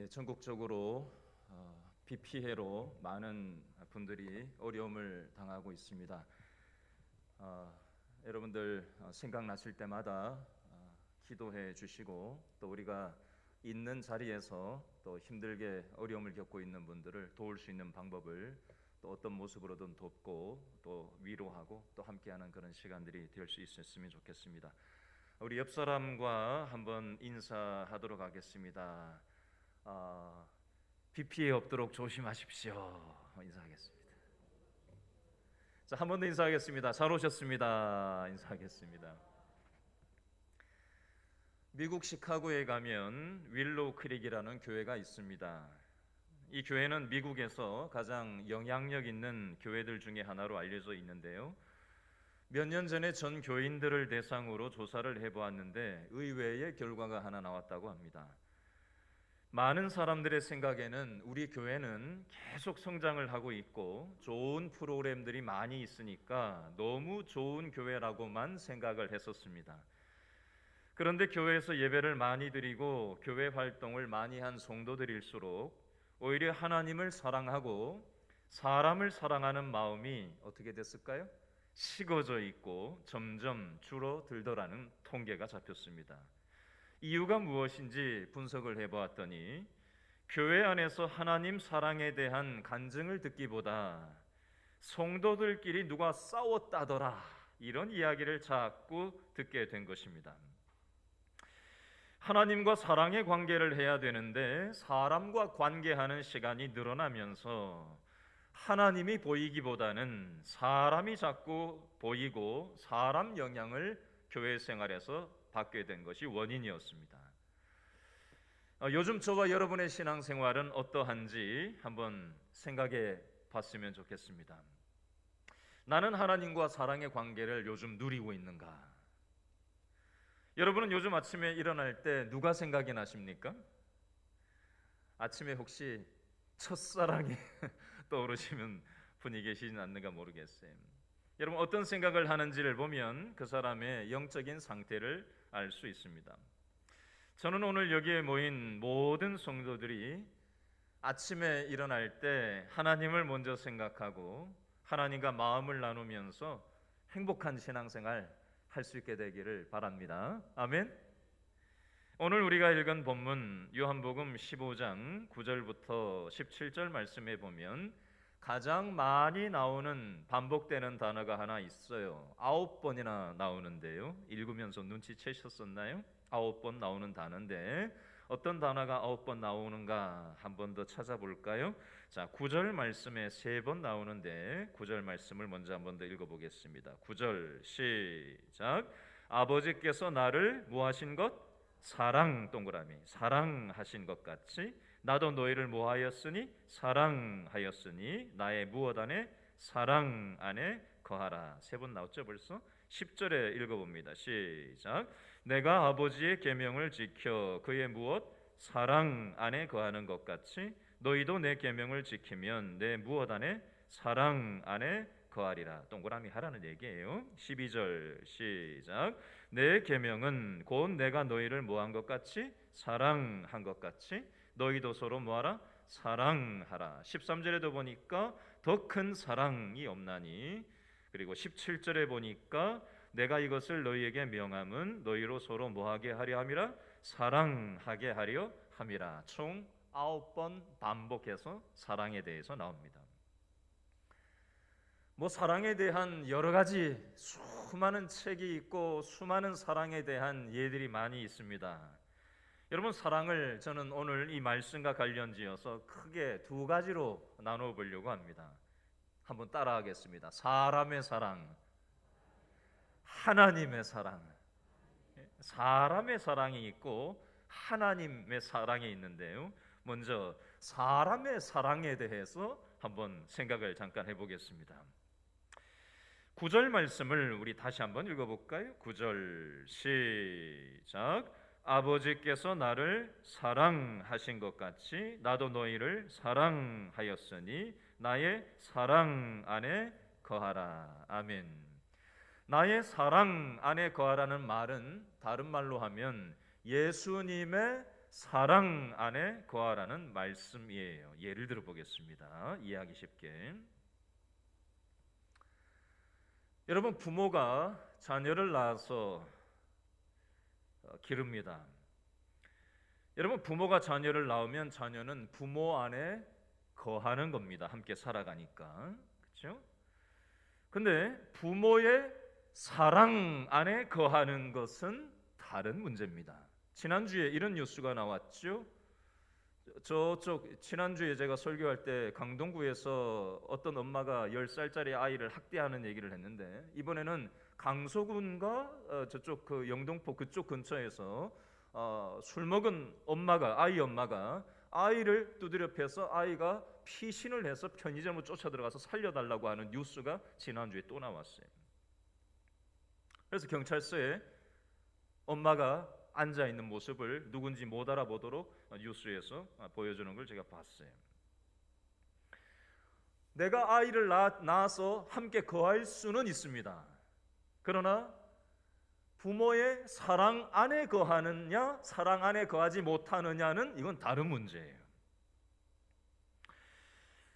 전국적으로 비 피해로 많은 분들이 어려움을 당하고 있습니다. 여러분들 생각나실 때마다 기도해 주시고, 또 우리가 있는 자리에서 또 힘들게 어려움을 겪고 있는 분들을 도울 수 있는 방법을 또 어떤 모습으로든 돕고 또 위로하고 또 함께하는 그런 시간들이 될 수 있었으면 좋겠습니다. 우리 옆 사람과 한번 인사하도록 하겠습니다. 비 피해 없도록 조심하십시오. 인사하겠습니다. 자, 한 번 더 인사하겠습니다. 잘 오셨습니다. 인사하겠습니다. 미국 시카고에 가면 윌로우 크릭이라는 교회가 있습니다. 이 교회는 미국에서 가장 영향력 있는 교회들 중에 하나로 알려져 있는데요. 몇 년 전에 전 교인들을 대상으로 조사를 해보았는데 의외의 결과가 하나 나왔다고 합니다. 많은 사람들의 생각에는 우리 교회는 계속 성장을 하고 있고 좋은 프로그램들이 많이 있으니까 너무 좋은 교회라고만 생각을 했었습니다. 그런데 교회에서 예배를 많이 드리고 교회 활동을 많이 한 성도들일수록 오히려 하나님을 사랑하고 사람을 사랑하는 마음이 어떻게 됐을까요? 식어져 있고 점점 줄어들더라는 통계가 잡혔습니다. 이유가 무엇인지 분석을 해보았더니 교회 안에서 하나님 사랑에 대한 간증을 듣기보다 성도들끼리 누가 싸웠다더라 이런 이야기를 자꾸 듣게 된 것입니다. 하나님과 사랑의 관계를 해야 되는데 사람과 관계하는 시간이 늘어나면서 하나님이 보이기보다는 사람이 자꾸 보이고 사람 영향을 교회 생활에서 받게 된 것이 원인이었습니다. 요즘 저와 여러분의 신앙생활은 어떠한지 한번 생각해 봤으면 좋겠습니다. 나는 하나님과 사랑의 관계를 요즘 누리고 있는가? 여러분은 요즘 아침에 일어날 때 누가 생각이 나십니까? 아침에 혹시 첫사랑이 떠오르시는 분이 계시진 않는가 모르겠어요. 여러분 어떤 생각을 하는지를 보면 그 사람의 영적인 상태를 알 수 있습니다. 저는 오늘 여기에 모인 모든 성도들이 아침에 일어날 때 하나님을 먼저 생각하고 하나님과 마음을 나누면서 행복한 신앙생활 할 수 있게 되기를 바랍니다. 아멘. 오늘 우리가 읽은 본문 요한복음 15장 9절부터 17절 말씀에 보면 가장 많이 나오는 반복되는 단어가 하나 있어요. 9번이나 나오는데요. 읽으면서 눈치채셨었나요? 9번 나오는 단어인데 어떤 단어가 9번 나오는가 한 번 더 찾아볼까요? 자, 9절 말씀에 3번 나오는데 9절 말씀을 먼저 한 번 더 읽어보겠습니다. 9절 시작. 아버지께서 나를 뭐하신 것? 사랑 동그라미 사랑하신 것 같이 나도 너희를 뭐하였으니 사랑하였으니 나의 무엇 안에 사랑 안에 거하라. 3번 나왔죠 벌써? 10절에 읽어봅니다. 시작. 내가 아버지의 계명을 지켜 그의 무엇? 사랑 안에 거하는 것 같이 너희도 내 계명을 지키면 내 무엇 안에? 사랑 안에 거하리라. 동그라미 하라는 얘기예요. 12절 시작. 내 계명은 곧 내가 너희를 뭐한 것 같이? 사랑한 것 같이 너희도 서로 뭐하라? 사랑하라. 13절에도 보니까 더 큰 사랑이 없나니, 그리고 17절에 보니까 내가 이것을 너희에게 명함은 너희로 서로 뭐하게 하려 함이라? 사랑하게 하려 함이라. 총 9번 반복해서 사랑에 대해서 나옵니다. 사랑에 대한 여러 가지 수많은 책이 있고 수많은 사랑에 대한 예들이 많이 있습니다. 여러분, 사랑을 저는 오늘 이 말씀과 관련지어서 크게 2가지로 나눠 보려고 합니다. 한번 따라하겠습니다. 사람의 사랑, 하나님의 사랑. 사람의 사랑이 있고 하나님의 사랑이 있는데요. 먼저 사람의 사랑에 대해서 한번 생각을 잠깐 해보겠습니다. 9절 말씀을 우리 다시 한번 읽어볼까요? 9절 시작. 아버지께서 나를 사랑하신 것 같이 나도 너희를 사랑하였으니 나의 사랑 안에 거하라. 아멘. 나의 사랑 안에 거하라는 말은 다른 말로 하면 예수님의 사랑 안에 거하라는 말씀이에요. 예를 들어 보겠습니다. 이해하기 쉽게. 여러분, 부모가 자녀를 낳아서 기릅니다. 여러분, 부모가 자녀를 낳으면 자녀는 부모 안에 거하는 겁니다. 함께 살아가니까. 그렇죠? 근데 부모의 사랑 안에 거하는 것은 다른 문제입니다. 지난주에 이런 뉴스가 나왔죠. 저쪽 지난주에 제가 설교할 때 강동구에서 어떤 엄마가 10살짜리 아이를 학대하는 얘기를 했는데, 이번에는 강서군과 저쪽 그 영등포 그쪽 근처에서 술 먹은 아이 엄마가 아이를 두드려 패서 아이가 피신을 해서 편의점으로 쫓아 들어가서 살려달라고 하는 뉴스가 지난주에 또 나왔어요. 그래서 경찰서에 엄마가 앉아있는 모습을 누군지 못 알아보도록 뉴스에서 보여주는 걸 제가 봤어요. 내가 아이를 낳아서 함께 거할 수는 있습니다. 그러나 부모의 사랑 안에 거하느냐, 사랑 안에 거하지 못하느냐는 이건 다른 문제예요.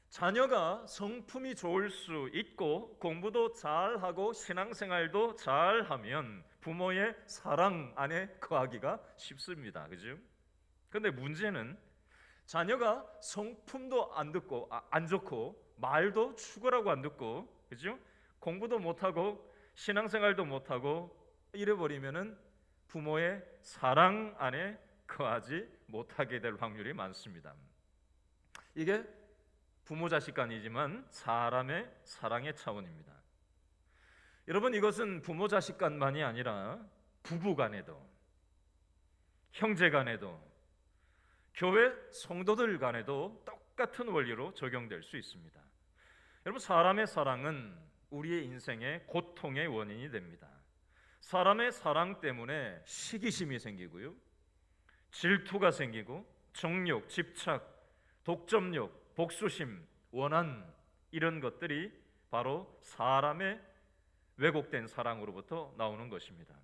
자녀가 성품이 좋을 수 있고 공부도 잘하고 신앙생활도 잘하면 부모의 사랑 안에 거하기가 쉽습니다. 그죠? 근데 문제는 자녀가 성품도 안 좋고 말도 죽으라고 안 듣고, 그죠? 공부도 못하고 신앙생활도 못하고 이래버리면은 부모의 사랑 안에 거하지 못하게 될 확률이 많습니다. 이게 부모 자식 간이지만 사람의 사랑의 차원입니다. 여러분, 이것은 부모 자식 간만이 아니라 부부 간에도, 형제 간에도, 교회 성도들 간에도 똑같은 원리로 적용될 수 있습니다. 여러분, 사람의 사랑은 우리의 인생의 고통의 원인이 됩니다. 사람의 사랑 때문에 시기심이 생기고요, 질투가 생기고, 정욕, 집착, 독점욕, 복수심, 원한, 이런 것들이 바로 사람의 왜곡된 사랑으로부터 나오는 것입니다.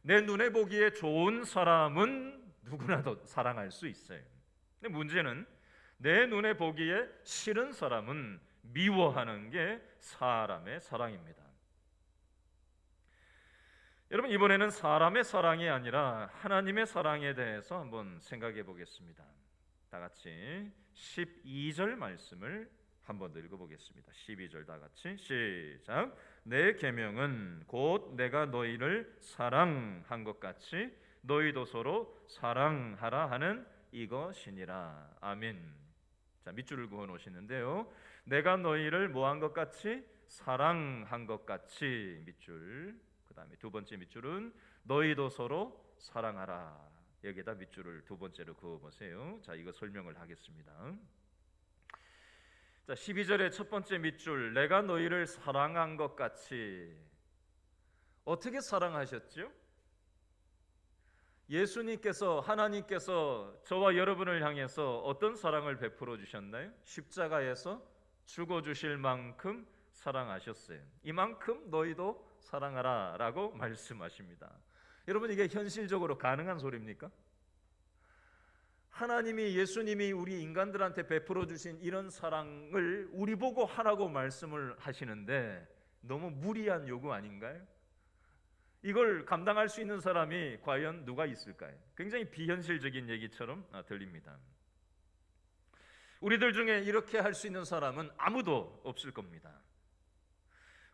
내 눈에 보기에 좋은 사람은 누구나도 사랑할 수 있어요. 근데 문제는 내 눈에 보기에 싫은 사람은 미워하는 게 사람의 사랑입니다. 여러분, 이번에는 사람의 사랑이 아니라 하나님의 사랑에 대해서 한번 생각해 보겠습니다. 다 같이 12절 말씀을 한번 읽어보겠습니다. 12절 다 같이 시작. 내 계명은 곧 내가 너희를 사랑한 것 같이 너희도 서로 사랑하라 하는 이것이니라. 아멘. 자, 밑줄을 그어 놓으시는데요, 내가 너희를 뭐한 것 같이? 사랑한 것 같이. 밑줄. 그 다음에 두 번째 밑줄은 너희도 서로 사랑하라. 여기에다 밑줄을 두 번째로 그어보세요. 자, 이거 설명을 하겠습니다. 자, 12절의 첫 번째 밑줄, 내가 너희를 사랑한 것 같이. 어떻게 사랑하셨죠? 예수님께서, 하나님께서 저와 여러분을 향해서 어떤 사랑을 베풀어 주셨나요? 십자가에서 죽어주실 만큼 사랑하셨어요. 이만큼 너희도 사랑하라 라고 말씀하십니다. 여러분, 이게 현실적으로 가능한 소리입니까? 하나님이, 예수님이 우리 인간들한테 베풀어 주신 이런 사랑을 우리 보고 하라고 말씀을 하시는데 너무 무리한 요구 아닌가요? 이걸 감당할 수 있는 사람이 과연 누가 있을까요? 굉장히 비현실적인 얘기처럼 들립니다. 우리들 중에 이렇게 할 수 있는 사람은 아무도 없을 겁니다.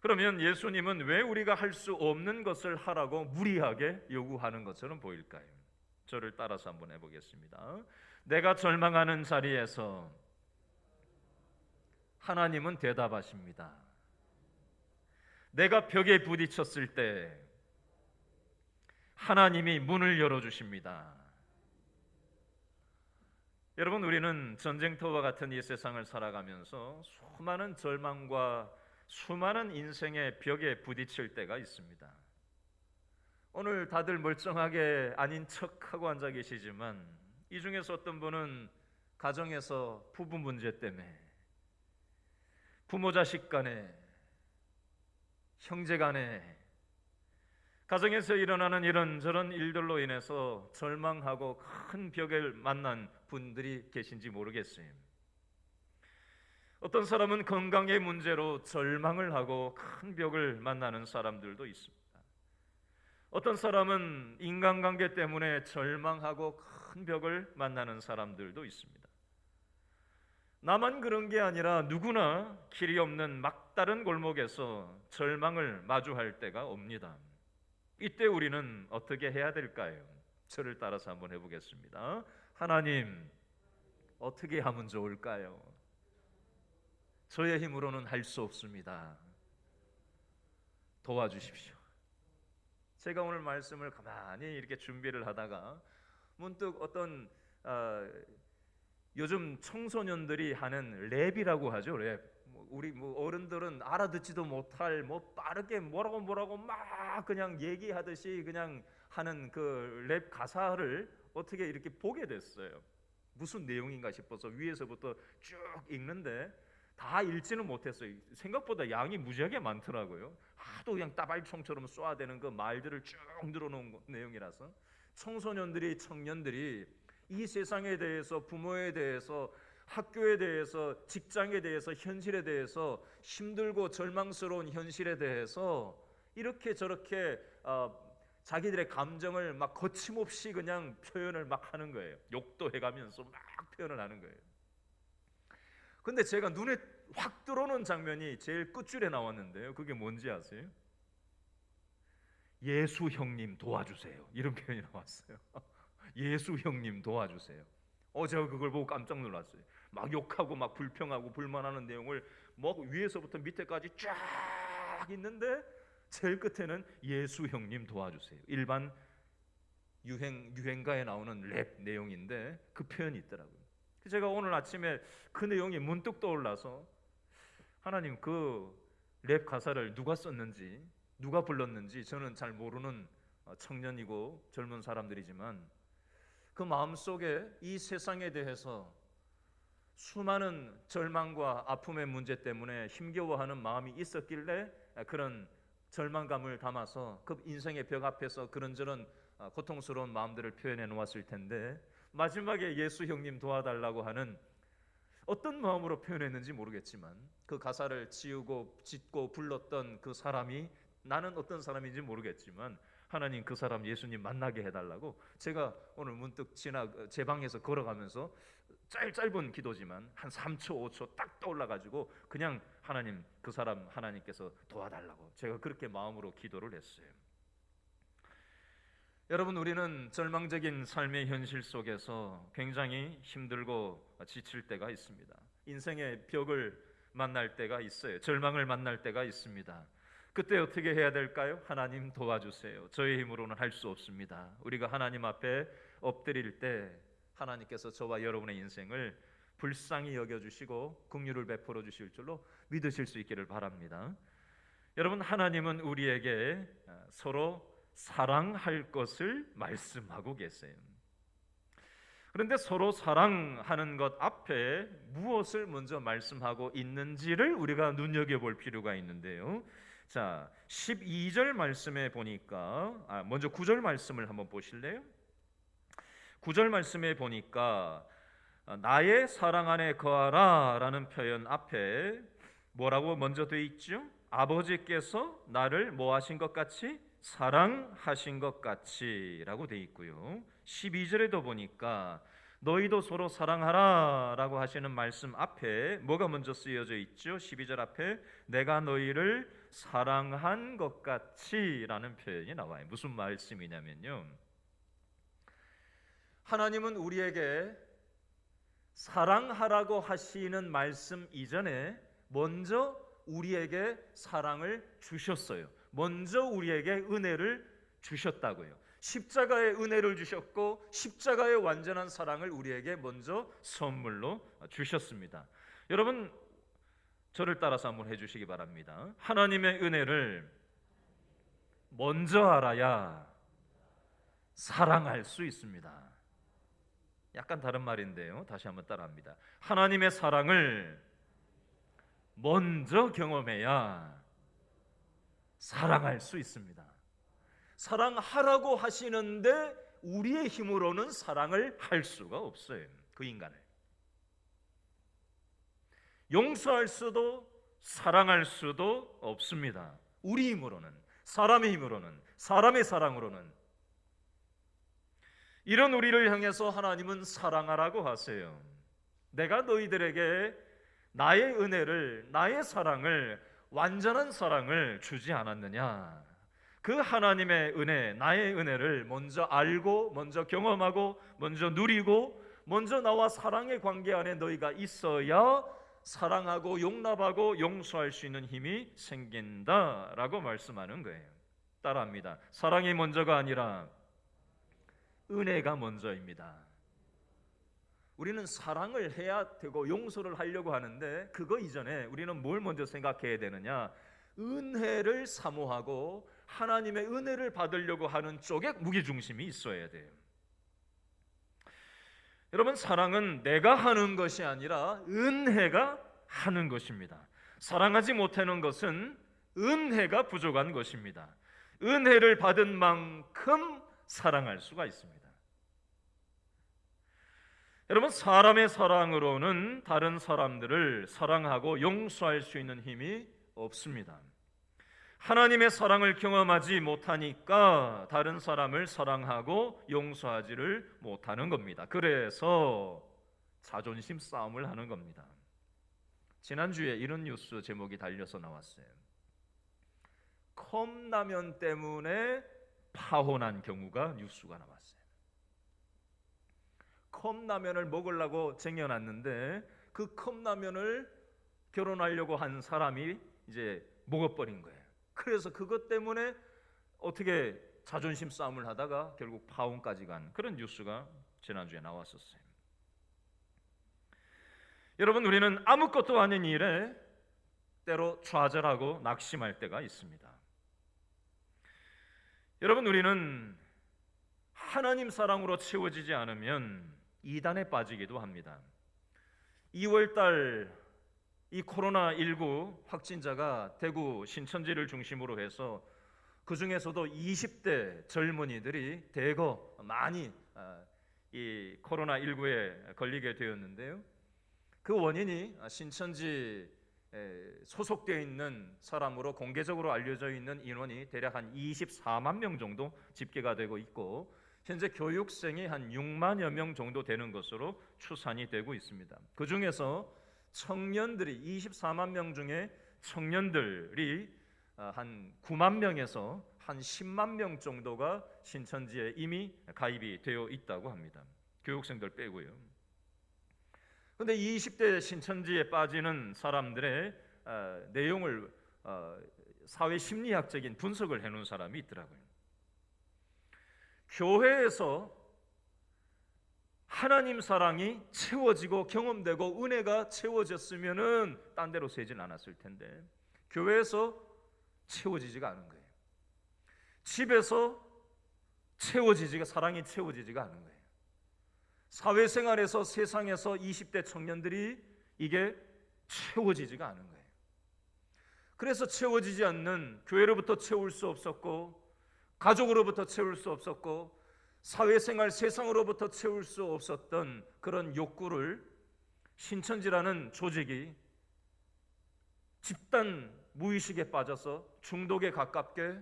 그러면 예수님은 왜 우리가 할 수 없는 것을 하라고 무리하게 요구하는 것처럼 보일까요? 저를 따라서 한번 해보겠습니다. 내가 절망하는 자리에서 하나님은 대답하십니다. 내가 벽에 부딪혔을 때 하나님이 문을 열어주십니다. 여러분, 우리는 전쟁터와 같은 이 세상을 살아가면서 수많은 절망과 수많은 인생의 벽에 부딪힐 때가 있습니다. 오늘 다들 멀쩡하게 아닌 척하고 앉아 계시지만 이 중에서 어떤 분은 가정에서 부부 문제 때문에, 부모 자식 간에, 형제 간에, 가정에서 일어나는 이런저런 일들로 인해서 절망하고 큰 벽을 만난 분들이 계신지 모르겠어요. 어떤 사람은 건강의 문제로 절망을 하고 큰 벽을 만나는 사람들도 있습니다. 어떤 사람은 인간관계 때문에 절망하고 큰 벽을 만나는 사람들도 있습니다. 나만 그런 게 아니라 누구나 길이 없는 막다른 골목에서 절망을 마주할 때가 옵니다. 이때 우리는 어떻게 해야 될까요? 저를 따라서 한번 해보겠습니다. 하나님, 어떻게 하면 좋을까요? 저의 힘으로는 할 수 없습니다. 도와주십시오. 제가 오늘 말씀을 가만히 이렇게 준비를 하다가 문득 어떤 요즘 청소년들이 하는 랩이라고 하죠. 랩. 우리 어른들은 알아듣지도 못할 빠르게 뭐라고 막 그냥 얘기하듯이 그냥 하는 그 랩 가사를 어떻게 이렇게 보게 됐어요. 무슨 내용인가 싶어서 위에서부터 쭉 읽는데 다 읽지는 못했어요. 생각보다 양이 무지하게 많더라고요. 하도 그냥 따발총처럼 쏘아대는 그 말들을 쭉 늘어놓은 내용이라서 청소년들이, 청년들이 이 세상에 대해서, 부모에 대해서, 학교에 대해서, 직장에 대해서, 현실에 대해서, 힘들고 절망스러운 현실에 대해서 이렇게 저렇게 자기들의 감정을 막 거침없이 그냥 표현을 막 하는 거예요. 욕도 해가면서 막 표현을 하는 거예요. 근데 제가 눈에 확 들어오는 장면이 제일 끝줄에 나왔는데요. 그게 뭔지 아세요? 예수 형님 도와주세요. 이런 표현이 나왔어요. 예수 형님 도와주세요. 제가 그걸 보고 깜짝 놀랐어요. 막 욕하고 막 불평하고 불만하는 내용을 뭐 위에서부터 밑에까지 쫙 있는데 제일 끝에는 예수 형님 도와주세요. 일반 유행가에 나오는 랩 내용인데 그 표현이 있더라고요. 제가 오늘 아침에 그 내용이 문득 떠올라서 하나님, 그 랩 가사를 누가 썼는지, 누가 불렀는지 저는 잘 모르는 청년이고 젊은 사람들이지만 그 마음속에 이 세상에 대해서 수많은 절망과 아픔의 문제 때문에 힘겨워하는 마음이 있었길래 그런 절망감을 담아서 그 인생의 벽 앞에서 그런저런 고통스러운 마음들을 표현해 놓았을 텐데 마지막에 예수 형님 도와달라고 하는 어떤 마음으로 표현했는지 모르겠지만 그 가사를 지우고 짓고 불렀던 그 사람이 나는 어떤 사람인지 모르겠지만 하나님, 그 사람 예수님 만나게 해달라고 제가 오늘 문득 제 방에서 걸어가면서 짧은 기도지만 한 3초 5초 딱 떠올라가지고 그냥 하나님, 그 사람 하나님께서 도와달라고 제가 그렇게 마음으로 기도를 했어요. 여러분, 우리는 절망적인 삶의 현실 속에서 굉장히 힘들고 지칠 때가 있습니다. 인생의 벽을 만날 때가 있어요. 절망을 만날 때가 있습니다. 그때 어떻게 해야 될까요? 하나님 도와주세요. 저의 힘으로는 할 수 없습니다. 우리가 하나님 앞에 엎드릴 때 하나님께서 저와 여러분의 인생을 불쌍히 여겨주시고 긍휼을 베풀어 주실 줄로 믿으실 수 있기를 바랍니다. 여러분, 하나님은 우리에게 서로 사랑할 것을 말씀하고 계세요. 그런데 서로 사랑하는 것 앞에 무엇을 먼저 말씀하고 있는지를 우리가 눈여겨볼 필요가 있는데요. 자, 12절 말씀에 보니까 먼저 9절 말씀을 한번 보실래요? 9절 말씀에 보니까 나의 사랑 안에 거하라 라는 표현 앞에 뭐라고 먼저 되어 있죠? 아버지께서 나를 뭐 하신 것 같이? 사랑하신 것 같이 라고 되어 있고요. 12절에도 보니까 너희도 서로 사랑하라 라고 하시는 말씀 앞에 뭐가 먼저 쓰여져 있죠? 12절 앞에 내가 너희를 사랑한 것 같이 라는 표현이 나와요. 무슨 말씀이냐면요, 하나님은 우리에게 사랑하라고 하시는 말씀 이전에 먼저 우리에게 사랑을 주셨어요. 먼저 우리에게 은혜를 주셨다고요. 십자가의 은혜를 주셨고 십자가의 완전한 사랑을 우리에게 먼저 선물로 주셨습니다. 여러분, 저를 따라서 한번 해주시기 바랍니다. 하나님의 은혜를 먼저 알아야 사랑할 수 있습니다. 약간 다른 말인데요, 다시 한번 따라합니다. 하나님의 사랑을 먼저 경험해야 사랑할 수 있습니다. 사랑하라고 하시는데 우리의 힘으로는 사랑을 할 수가 없어요. 그 인간을 용서할 수도 사랑할 수도 없습니다. 우리 힘으로는, 사람의 힘으로는, 사람의 사랑으로는. 이런 우리를 향해서 하나님은 사랑하라고 하세요. 내가 너희들에게 나의 은혜를, 나의 사랑을, 완전한 사랑을 주지 않았느냐? 그 하나님의 은혜, 나의 은혜를 먼저 알고, 먼저 경험하고, 먼저 누리고, 먼저 나와 사랑의 관계 안에 너희가 있어야 사랑하고 용납하고 용서할 수 있는 힘이 생긴다라고 말씀하는 거예요. 따라합니다. 사랑이 먼저가 아니라 은혜가 먼저입니다. 우리는 사랑을 해야 되고 용서를 하려고 하는데 그거 이전에 우리는 뭘 먼저 생각해야 되느냐? 은혜를 사모하고 하나님의 은혜를 받으려고 하는 쪽에 무게중심이 있어야 돼요. 여러분, 사랑은 내가 하는 것이 아니라 은혜가 하는 것입니다. 사랑하지 못하는 것은 은혜가 부족한 것입니다. 은혜를 받은 만큼 사랑할 수가 있습니다. 여러분, 사람의 사랑으로는 다른 사람들을 사랑하고 용서할 수 있는 힘이 없습니다. 하나님의 사랑을 경험하지 못하니까 다른 사람을 사랑하고 용서하지를 못하는 겁니다. 그래서 자존심 싸움을 하는 겁니다. 지난주에 이런 뉴스 제목이 달려서 나왔어요. 컵라면 때문에 파혼한 경우가 뉴스가 나왔어요. 컵라면을 먹으려고 쟁여놨는데 그 컵라면을 결혼하려고 한 사람이 이제 먹어버린 거예요. 그래서 그것 때문에 어떻게 자존심 싸움을 하다가 결국 파혼까지 간 그런 뉴스가 지난주에 나왔었어요. 여러분, 우리는 아무것도 아닌 일에 때로 좌절하고 낙심할 때가 있습니다. 여러분, 우리는 하나님 사랑으로 채워지지 않으면 이단에 빠지기도 합니다. 2월달 이 코로나19 확진자가 대구 신천지를 중심으로 해서 그 중에서도 20대 젊은이들이 대거 많이 이 코로나19에 걸리게 되었는데요. 그 원인이 신천지 소속되어 있는 사람으로 공개적으로 알려져 있는 인원이 대략 한 24만 명 정도 집계가 되고 있고 현재 교육생이 한 6만여 명 정도 되는 것으로 추산이 되고 있습니다. 그 중에서 청년들이 24만 명 중에 청년들이 한 9만 명에서 한 10만 명 정도가 신천지에 이미 가입이 되어 있다고 합니다. 교육생들 빼고요. 그런데 20대 신천지에 빠지는 사람들의 내용을 사회심리학적인 분석을 해놓은 사람이 있더라고요. 교회에서 하나님 사랑이 채워지고 경험되고 은혜가 채워졌으면은 딴 데로 새진 않았을 텐데 교회에서 채워지지가 않은 거예요. 집에서 사랑이 채워지지가 않은 거예요. 사회생활에서 세상에서 20대 청년들이 이게 채워지지가 않은 거예요. 그래서 채워지지 않는 교회로부터 채울 수 없었고 가족으로부터 채울 수 없었고 사회생활 세상으로부터 채울 수 없었던 그런 욕구를 신천지라는 조직이 집단 무의식에 빠져서 중독에 가깝게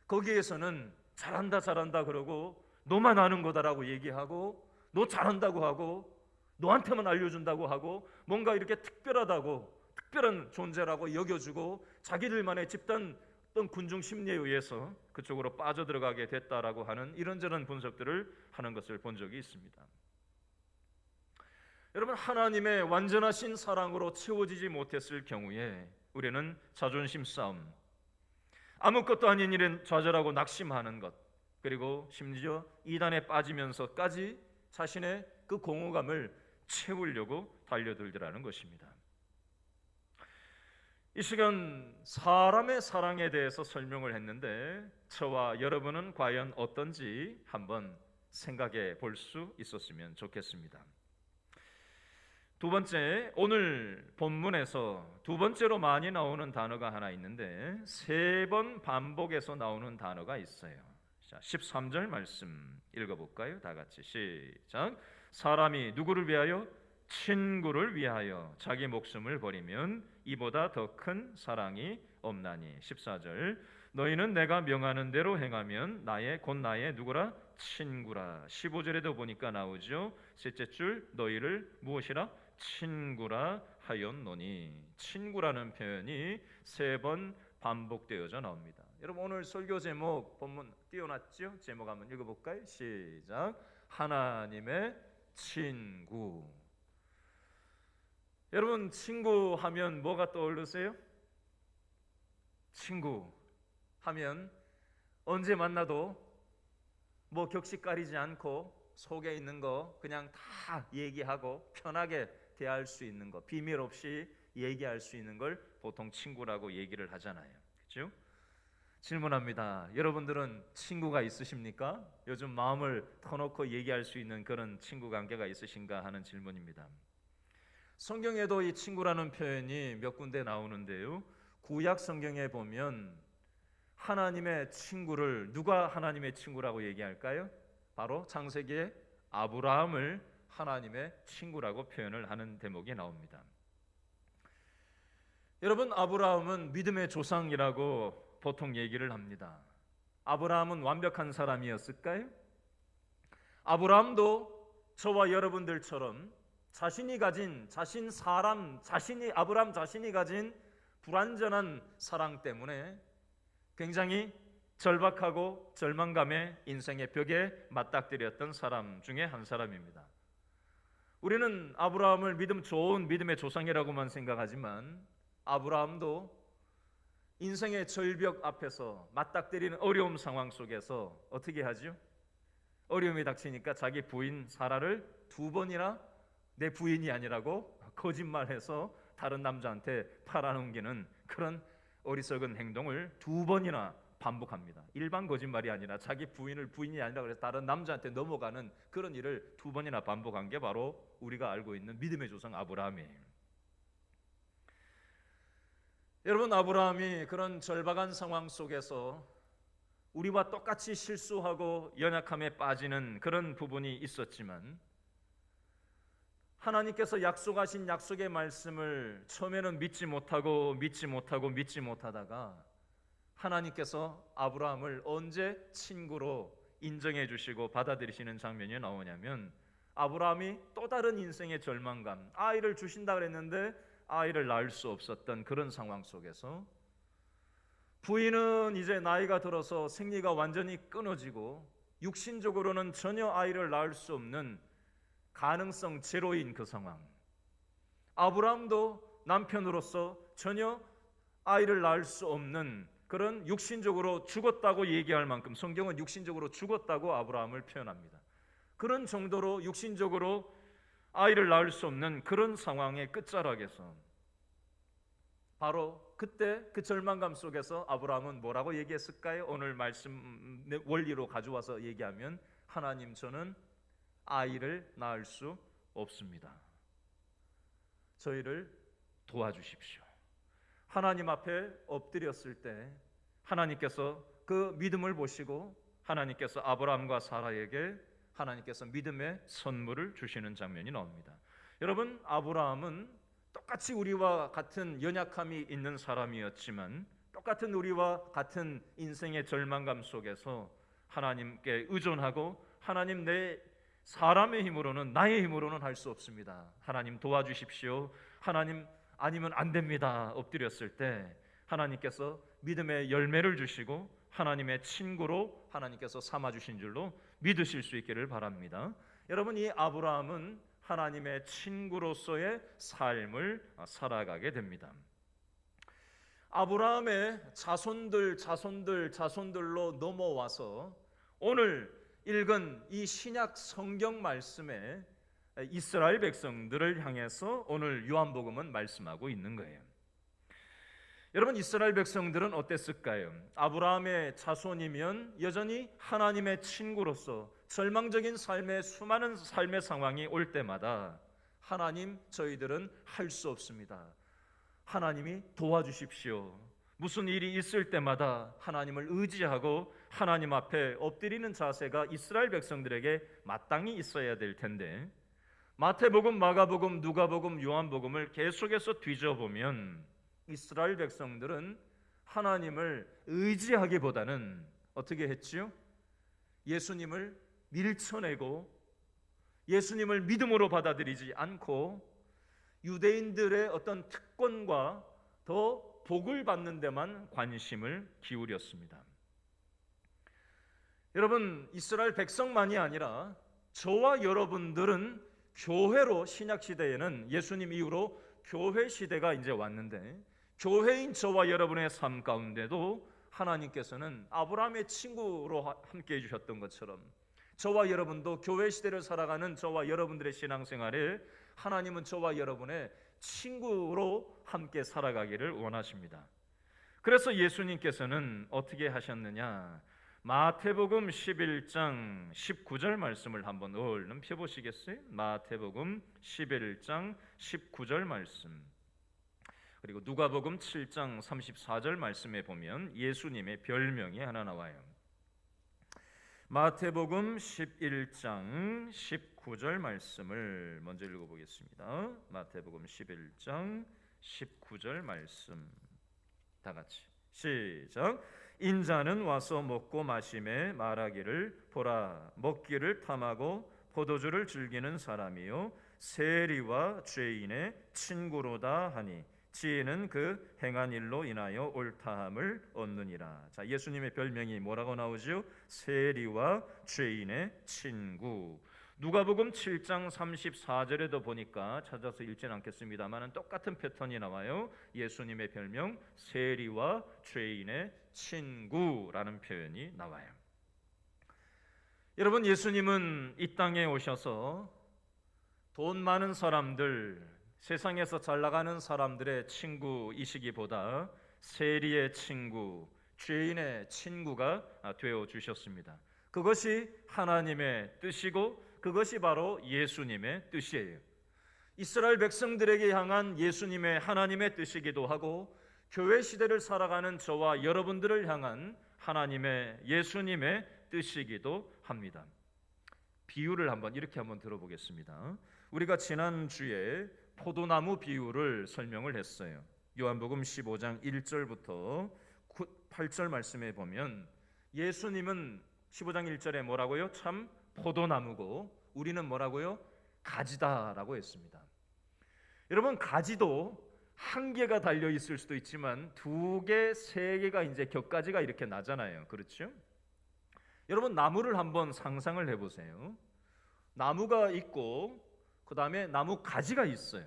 거기에서는 잘한다 그러고 너만 아는 거다라고 얘기하고 너 잘한다고 하고 너한테만 알려준다고 하고 뭔가 이렇게 특별한 존재라고 여겨주고 자기들만의 집단 어떤 군중 심리에 의해서 그쪽으로 빠져들어가게 됐다라고 하는 이런저런 분석들을 하는 것을 본 적이 있습니다. 여러분, 하나님의 완전하신 사랑으로 채워지지 못했을 경우에 우리는 자존심 싸움, 아무것도 아닌 일은 좌절하고 낙심하는 것, 그리고 심지어 이단에 빠지면서까지 자신의 그 공허감을 채우려고 달려들더라는 것입니다. 이 시간 사람의 사랑에 대해서 설명을 했는데 저와 여러분은 과연 어떤지 한번 생각해 볼 수 있었으면 좋겠습니다. 두 번째, 오늘 본문에서 두 번째로 많이 나오는 단어가 하나 있는데 3번 반복해서 나오는 단어가 있어요. 자, 13절 말씀 읽어볼까요? 다 같이 시작. 사람이 누구를 위하여? 친구를 위하여 자기 목숨을 버리면 이보다 더 큰 사랑이 없나니. 14절. 너희는 내가 명하는 대로 행하면 나의 곧 나의 누구라? 친구라. 15절에도 보니까 나오죠. 셋째 줄 너희를 무엇이라? 친구라 하였노니. 친구라는 표현이 3번 반복되어져 나옵니다. 여러분 오늘 설교 제목 본문 띄워놨죠? 제목 한번 읽어볼까요? 시작. 하나님의 친구. 여러분 친구 하면 뭐가 떠오르세요? 친구 하면 언제 만나도 뭐 격식 가리지 않고 속에 있는 거 그냥 다 얘기하고 편하게 대할 수 있는 거, 비밀 없이 얘기할 수 있는 걸 보통 친구라고 얘기를 하잖아요. 그렇죠? 질문합니다. 여러분들은 친구가 있으십니까? 요즘 마음을 터놓고 얘기할 수 있는 그런 친구 관계가 있으신가 하는 질문입니다. 성경에도 이 친구라는 표현이 몇 군데 나오는데요. 구약 성경에 보면 하나님의 친구를 누가 하나님의 친구라고 얘기할까요? 바로 창세기에 아브라함을 하나님의 친구라고 표현을 하는 대목이 나옵니다. 여러분 아브라함은 믿음의 조상이라고 보통 얘기를 합니다. 아브라함은 완벽한 사람이었을까요? 아브라함도 저와 여러분들처럼 자신이 가진 아브라함 자신이 가진 불완전한 사랑 때문에 굉장히 절박하고 절망감에 인생의 벽에 맞닥뜨렸던 사람 중에 한 사람입니다. 우리는 아브라함을 좋은 믿음의 조상이라고만 생각하지만 아브라함도 인생의 절벽 앞에서 맞닥뜨리는 어려움 상황 속에서 어떻게 하죠? 어려움이 닥치니까 자기 부인 사라를 2번이나 내 부인이 아니라고 거짓말해서 다른 남자한테 팔아넘기는 그런 어리석은 행동을 2번이나 반복합니다. 일반 거짓말이 아니라 자기 부인을 부인이 아니라 그래서 다른 남자한테 넘어가는 그런 일을 2번이나 반복한 게 바로 우리가 알고 있는 믿음의 조상 아브라함이에요. 여러분 아브라함이 그런 절박한 상황 속에서 우리와 똑같이 실수하고 연약함에 빠지는 그런 부분이 있었지만 하나님께서 약속하신 약속의 말씀을 처음에는 믿지 못하다가 하나님께서 아브라함을 언제 친구로 인정해 주시고 받아들이시는 장면이 나오냐면 아브라함이 또 다른 인생의 절망감, 아이를 주신다 그랬는데 아이를 낳을 수 없었던 그런 상황 속에서 부인은 이제 나이가 들어서 생리가 완전히 끊어지고 육신적으로는 전혀 아이를 낳을 수 없는 가능성 제로인 그 상황. 아브라함도 남편으로서 전혀 아이를 낳을 수 없는 그런 육신적으로 죽었다고 얘기할 만큼 성경은 육신적으로 죽었다고 아브라함을 표현합니다. 그런 정도로 육신적으로 아이를 낳을 수 없는 그런 상황의 끝자락에서 바로 그때 그 절망감 속에서 아브라함은 뭐라고 얘기했을까요? 오늘 말씀 원리로 가져와서 얘기하면 하나님 저는 아이를 낳을 수 없습니다. 저희를 도와주십시오. 하나님 앞에 엎드렸을 때 하나님께서 그 믿음을 보시고 하나님께서 아브라함과 사라에게 하나님께서 믿음의 선물을 주시는 장면이 나옵니다. 여러분 아브라함은 똑같이 우리와 같은 연약함이 있는 사람이었지만 똑같은 우리와 같은 인생의 절망감 속에서 하나님께 의존하고 하나님 내 사람의 힘으로는 나의 힘으로는 할 수 없습니다. 하나님 도와주십시오. 하나님 아니면 안 됩니다. 엎드렸을 때 하나님께서 믿음의 열매를 주시고 하나님의 친구로 하나님께서 삼아주신 줄로 믿으실 수 있기를 바랍니다. 여러분 이 아브라함은 하나님의 친구로서의 삶을 살아가게 됩니다. 아브라함의 자손들로 넘어와서 오늘 읽은 이 신약 성경 말씀에 이스라엘 백성들을 향해서 오늘 요한복음은 말씀하고 있는 거예요. 여러분 이스라엘 백성들은 어땠을까요? 아브라함의 자손이면 여전히 하나님의 친구로서 절망적인 수많은 삶의 상황이 올 때마다 하나님 저희들은 할 수 없습니다. 하나님이 도와주십시오. 무슨 일이 있을 때마다 하나님을 의지하고 하나님 앞에 엎드리는 자세가 이스라엘 백성들에게 마땅히 있어야 될 텐데 마태복음, 마가복음, 누가복음, 요한복음을 계속해서 뒤져보면 이스라엘 백성들은 하나님을 의지하기보다는 어떻게 했지요? 예수님을 밀쳐내고 예수님을 믿음으로 받아들이지 않고 유대인들의 어떤 특권과 더 복을 받는 데만 관심을 기울였습니다. 여러분, 이스라엘 백성만이 아니라 저와 여러분들은 교회로, 신약 시대에는 예수님 이후로 교회 시대가 이제 왔는데 교회인 저와 여러분의 삶 가운데도 하나님께서는 아브라함의 친구로 함께 해주셨던 것처럼 저와 여러분도 교회 시대를 살아가는 저와 여러분들의 신앙생활에 하나님은 저와 여러분의 친구로 함께 살아가기를 원하십니다. 그래서 예수님께서는 어떻게 하셨느냐? 마태복음 11장 19절 말씀을 한번 얼른 펴보시겠어요? 마태복음 11장 19절 말씀, 그리고 누가복음 7장 34절 말씀에 보면 예수님의 별명이 하나 나와요. 마태복음 11장 19절 말씀을 먼저 읽어보겠습니다. 마태복음 11장 19절 말씀 다 같이 시작. 인자는 와서 먹고 마시매 말하기를 보라, 먹기를 탐하고 포도주를 즐기는 사람이요 세리와 죄인의 친구로다 하니 지혜는 그 행한 일로 인하여 옳다함을 얻느니라. 자, 예수님의 별명이 뭐라고 나오죠? 세리와 죄인의 친구. 누가복음 7장 34절에도 보니까 찾아서 읽지는 않겠습니다만 똑같은 패턴이 나와요. 예수님의 별명 세리와 죄인의 친구라는 표현이 나와요. 여러분, 예수님은 이 땅에 오셔서 돈 많은 사람들, 세상에서 잘 나가는 사람들의 친구이시기보다 세리의 친구, 죄인의 친구가 되어 주셨습니다. 그것이 하나님의 뜻이고 그것이 바로 예수님의 뜻이에요. 이스라엘 백성들에게 향한 예수님의 하나님의 뜻이기도 하고 교회 시대를 살아가는 저와 여러분들을 향한 하나님의 예수님의 뜻이기도 합니다. 비유를 이렇게 한번 들어보겠습니다. 우리가 지난주에 포도나무 비유를 설명을 했어요. 요한복음 15장 1절부터 8절 말씀에 보면 예수님은 15장 1절에 뭐라고요? 참 포도나무고 우리는 뭐라고요? 가지다라고 했습니다. 여러분, 가지도 한 개가 달려 있을 수도 있지만 두 개, 세 개가 이제 겹가지가 이렇게 나잖아요. 그렇죠? 여러분, 나무를 한번 상상을 해보세요. 나무가 있고 그 다음에 나무 가지가 있어요.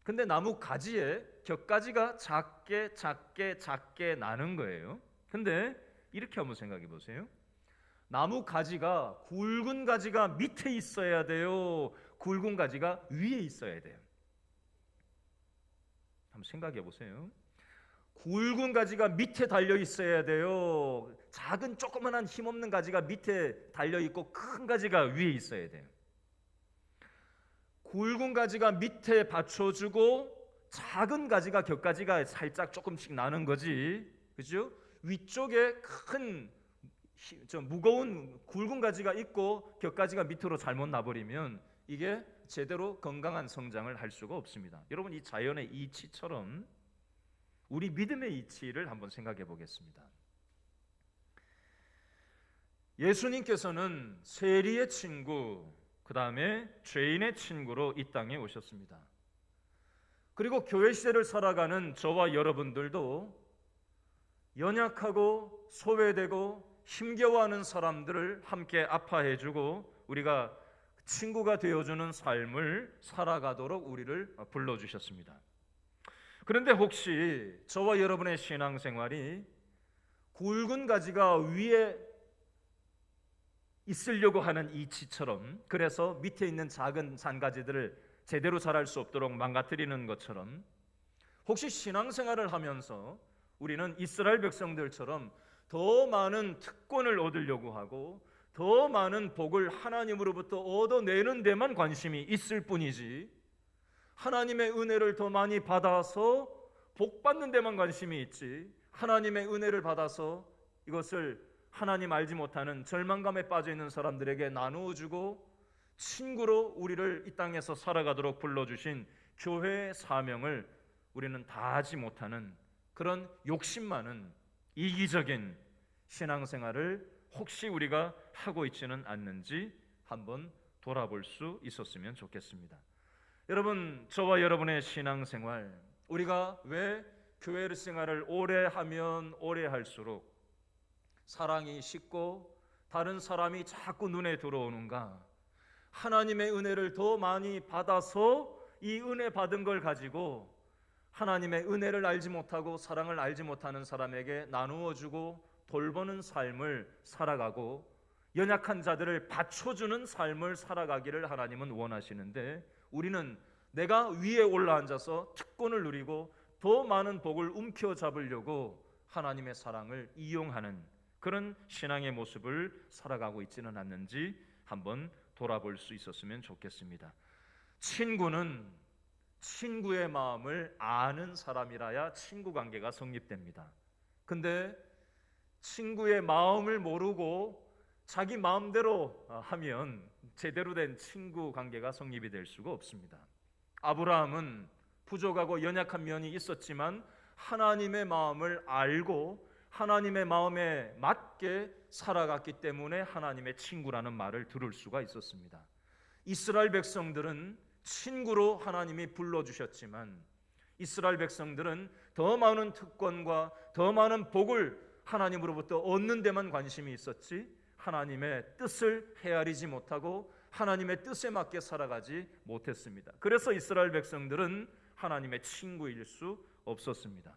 근데 나무 가지에 겹가지가 작게 나는 거예요. 근데 이렇게 한번 생각해 보세요. 나무 가지가 굵은 가지가 밑에 있어야 돼요? 굵은 가지가 위에 있어야 돼요? 한번 생각해 보세요. 굵은 가지가 밑에 달려 있어야 돼요? 작은 조그만한 힘없는 가지가 밑에 달려 있고 큰 가지가 위에 있어야 돼요? 굵은 가지가 밑에 받쳐주고 작은 가지가 겹가지가 살짝 조금씩 나는 거지, 그죠? 위쪽에 큰 좀 무거운 굵은 가지가 있고 겹가지가 밑으로 잘못 나버리면 이게 제대로 건강한 성장을 할 수가 없습니다. 여러분, 이 자연의 이치처럼 우리 믿음의 이치를 한번 생각해 보겠습니다. 예수님께서는 세리의 친구, 그 다음에 죄인의 친구로 이 땅에 오셨습니다. 그리고 교회 시대를 살아가는 저와 여러분들도 연약하고 소외되고 힘겨워하는 사람들을 함께 아파해주고 우리가 친구가 되어주는 삶을 살아가도록 우리를 불러주셨습니다. 그런데 혹시 저와 여러분의 신앙생활이 굵은 가지가 위에 있으려고 하는 이치처럼, 그래서 밑에 있는 작은 산가지들을 제대로 자랄 수 없도록 망가뜨리는 것처럼, 혹시 신앙생활을 하면서 우리는 이스라엘 백성들처럼 더 많은 특권을 얻으려고 하고 더 많은 복을 하나님으로부터 얻어내는 데만 관심이 있을 뿐이지 하나님의 은혜를 더 많이 받아서 복 받는 데만 관심이 있지 하나님의 은혜를 받아서 이것을 하나님 알지 못하는 절망감에 빠져 있는 사람들에게 나누어 주고 친구로 우리를 이 땅에서 살아가도록 불러주신 교회의 사명을 우리는 다하지 못하는 그런 욕심 많은 이기적인 신앙생활을 혹시 우리가 하고 있지는 않는지 한번 돌아볼 수 있었으면 좋겠습니다. 여러분, 저와 여러분의 신앙생활, 우리가 왜 교회 생활을 오래 하면 오래 할수록 사랑이 식고 다른 사람이 자꾸 눈에 들어오는가? 하나님의 은혜를 더 많이 받아서 이 은혜 받은 걸 가지고 하나님의 은혜를 알지 못하고 사랑을 알지 못하는 사람에게 나누어 주고 돌보는 삶을 살아가고 연약한 자들을 받쳐주는 삶을 살아가기를 하나님은 원하시는데, 우리는 내가 위에 올라앉아서 특권을 누리고 더 많은 복을 움켜잡으려고 하나님의 사랑을 이용하는 그런 신앙의 모습을 살아가고 있지는 않는지 한번 돌아볼 수 있었으면 좋겠습니다. 친구는 친구의 마음을 아는 사람이라야 친구 관계가 성립됩니다. 근데 친구의 마음을 모르고 자기 마음대로 하면 제대로 된 친구 관계가 성립이 될 수가 없습니다. 아브라함은 부족하고 연약한 면이 있었지만 하나님의 마음을 알고 하나님의 마음에 맞게 살아갔기 때문에 하나님의 친구라는 말을 들을 수가 있었습니다. 이스라엘 백성들은 친구로 하나님이 불러주셨지만 이스라엘 백성들은 더 많은 특권과 더 많은 복을 하나님으로부터 얻는 데만 관심이 있었지 하나님의 뜻을 헤아리지 못하고 하나님의 뜻에 맞게 살아가지 못했습니다. 그래서 이스라엘 백성들은 하나님의 친구일 수 없었습니다.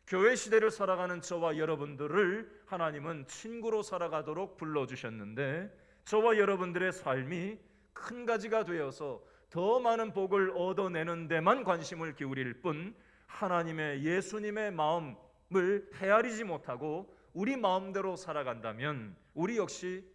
교회 시대를 살아가는 저와 여러분들을 하나님은 친구로 살아가도록 불러주셨는데, 저와 여러분들의 삶이 큰 가지가 되어서 더 많은 복을 얻어내는 데만 관심을 기울일 뿐 하나님의 예수님의 마음을 헤아리지 못하고 우리 마음대로 살아간다면 우리 역시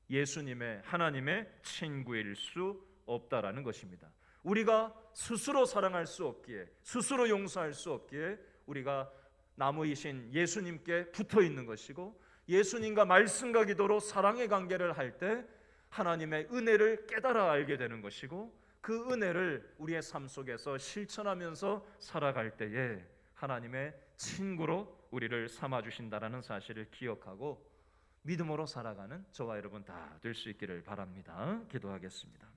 예수님의 하나님의 친구일 수 없다라는 것입니다. 우리가 스스로 사랑할 수 없기에, 스스로 용서할 수 없기에 우리가 나무이신 예수님께 붙어 있는 것이고, 예수님과 말씀과 기도로 사랑의 관계를 할 때 하나님의 은혜를 깨달아 알게 되는 것이고, 그 은혜를 우리의 삶 속에서 실천하면서 살아갈 때에 하나님의 친구로 우리를 삼아주신다라는 사실을 기억하고 믿음으로 살아가는 저와 여러분 다 될 수 있기를 바랍니다. 기도하겠습니다.